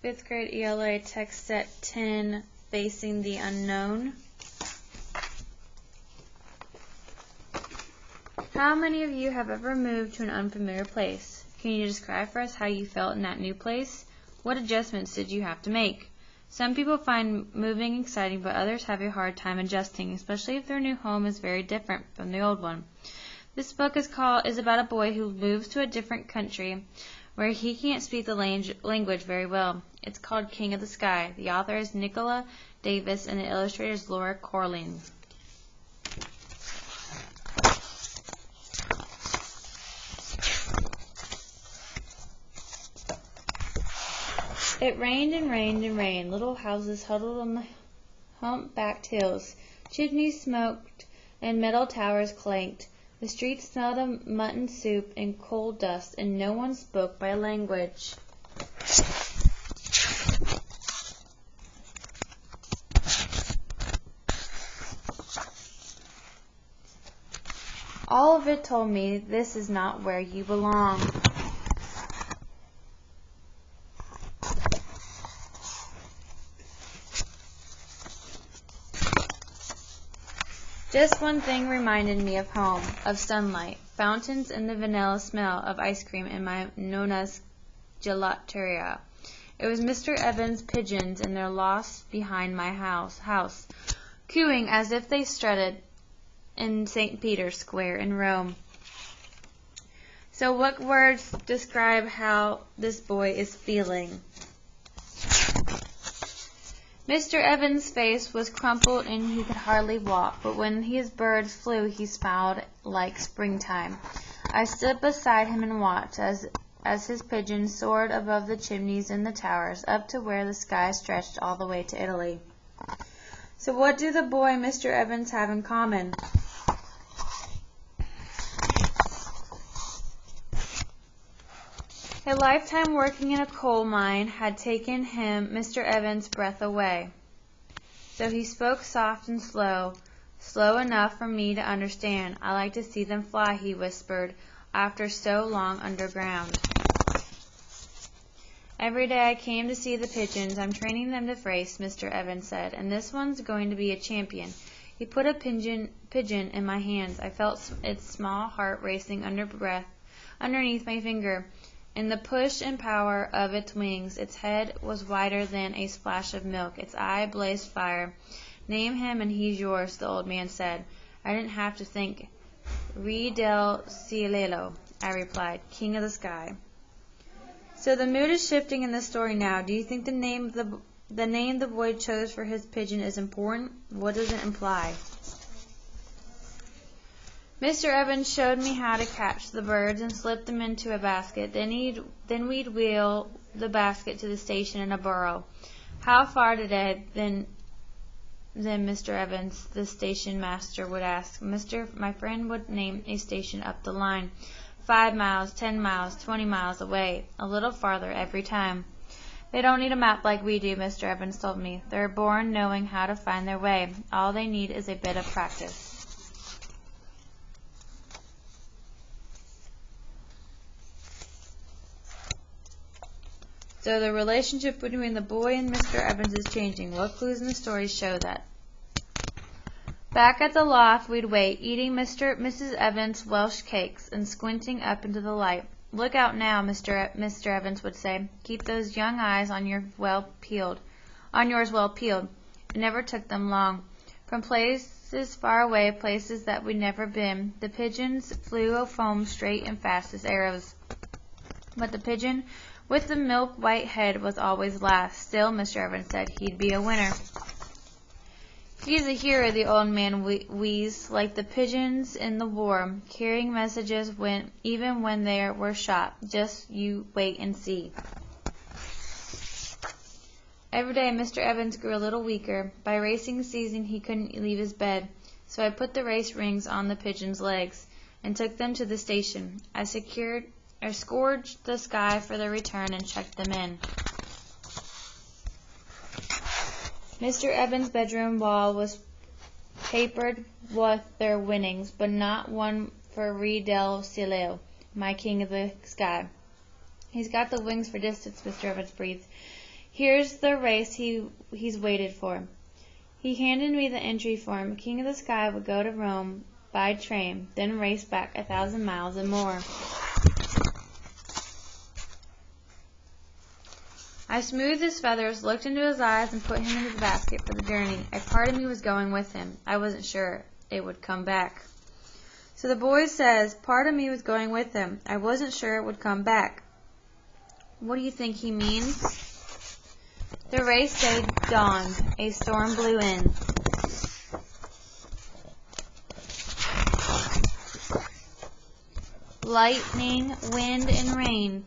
Fifth grade ELA text set 10, Facing the Unknown. How many of you have ever moved to an unfamiliar place? Can you describe for us how you felt in that new place? What adjustments did you have to make? Some people find moving exciting, but others have a hard time adjusting, especially if their new home is very different from the old one. This book is about a boy who moves to a different country where he can't speak the language very well. It's called King of the Sky. The author is Nicola Davis and the illustrator is Laura Corling. It rained and rained and rained. Little houses huddled on the hump-backed hills. Chimneys smoked and metal towers clanked. The streets smelled of mutton soup and coal dust, and no one spoke my language. All of it told me this is not where you belong. Just one thing reminded me of home, of sunlight, fountains, and the vanilla smell of ice cream in my Nona's gelateria. It was Mr. Evans' pigeons in their loft behind my house, cooing as if they strutted in St. Peter's Square in Rome. So what words describe how this boy is feeling? Mr. Evans' face was crumpled and he could hardly walk, but when his birds flew he smiled like springtime. I stood beside him and watched as his pigeons soared above the chimneys and the towers, up to where the sky stretched all the way to Italy. So what do the boy and Mr. Evans have in common? A lifetime working in a coal mine had taken Mr. Evans' breath away. So he spoke soft and slow enough for me to understand. I like to see them fly, he whispered, after so long underground. Every day I came to see the pigeons. I'm training them to race, Mr. Evans said, and this one's going to be a champion. He put a pigeon in my hands. I felt its small heart racing underneath my finger. In the push and power of its wings, its head was whiter than a splash of milk. Its eye blazed fire. Name him and he's yours, the old man said. I didn't have to think. Re del Cielo, I replied, King of the Sky. So the mood is shifting in the story now. Do you think the name the boy chose for his pigeon is important? What does it imply? Mr. Evans showed me how to catch the birds and slip them into a basket. Then we'd wheel the basket to the station in a burro. How far today? Then Mr. Evans, the station master, would ask. My friend would name a station up the line. 5 miles, 10 miles, 20 miles away, a little farther every time. They don't need a map like we do, Mr. Evans told me. They're born knowing how to find their way. All they need is a bit of practice. So the relationship between the boy and Mr. Evans is changing. What clues in the story show that? Back at the loft, we'd wait, eating Mrs. Evans' Welsh cakes and squinting up into the light. Look out now, Mr. Evans would say. Keep those young eyes on yours well peeled. It never took them long. From places far away, places that we'd never been, the pigeons flew home straight and fast as arrows. But the pigeon with the milk-white head was always last. Still, Mr. Evans said, he'd be a winner. He's a hero, the old man wheezed, like the pigeons in the war, carrying messages even when they were shot. Just you wait and see. Every day Mr. Evans grew a little weaker. By racing season he couldn't leave his bed, so I put the race rings on the pigeons' legs and took them to the station. I scourged the sky for their return and checked them in. Mr. Evans' bedroom wall was papered with their winnings, but not one for Re del Cielo, my King of the Sky. He's got the wings for distance, Mr. Evans breathed. Here's the race he's waited for. He handed me the entry form. King of the Sky would go to Rome by train, then race back 1,000 miles and more. I smoothed his feathers, looked into his eyes, and put him into the basket for the journey. A part of me was going with him. I wasn't sure it would come back. So the boy says, part of me was going with him. I wasn't sure it would come back. What do you think he means? The race day dawned. A storm blew in. Lightning, wind, and rain.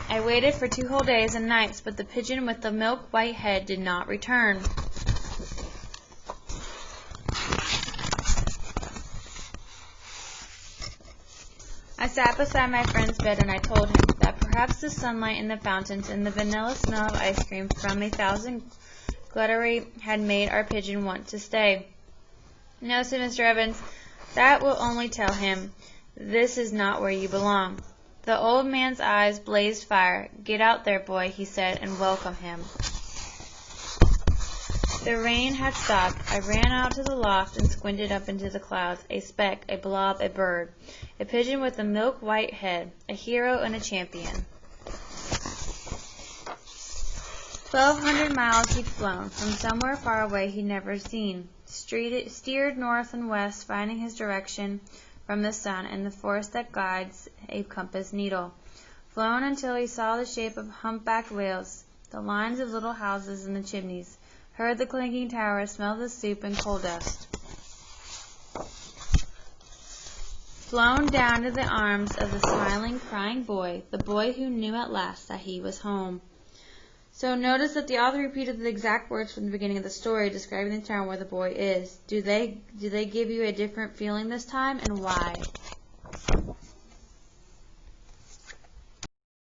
I waited for 2 whole days and nights, but the pigeon with the milk-white head did not return. I sat beside my friend's bed and I told him that perhaps the sunlight in the fountains and the vanilla smell of ice cream from 1,000 gluttery had made our pigeon want to stay. No, said Mr. Evans, that will only tell him this is not where you belong. The old man's eyes blazed fire. Get out there, boy, he said, and welcome him. The rain had stopped. I ran out to the loft and squinted up into the clouds. A speck, a blob, a bird. A pigeon with a milk-white head. A hero and a champion. 1,200 miles he'd flown, from somewhere far away he'd never seen. Steered north and west, finding his direction from the sun and the force that guides a compass needle. Flown until he saw the shape of humpbacked whales, the lines of little houses in the chimneys, heard the clinking towers, smelled the soup and coal dust. Flown down to the arms of the smiling, crying boy, the boy who knew at last that he was home. So notice that the author repeated the exact words from the beginning of the story, describing the town where the boy is. Do they give you a different feeling this time, and why?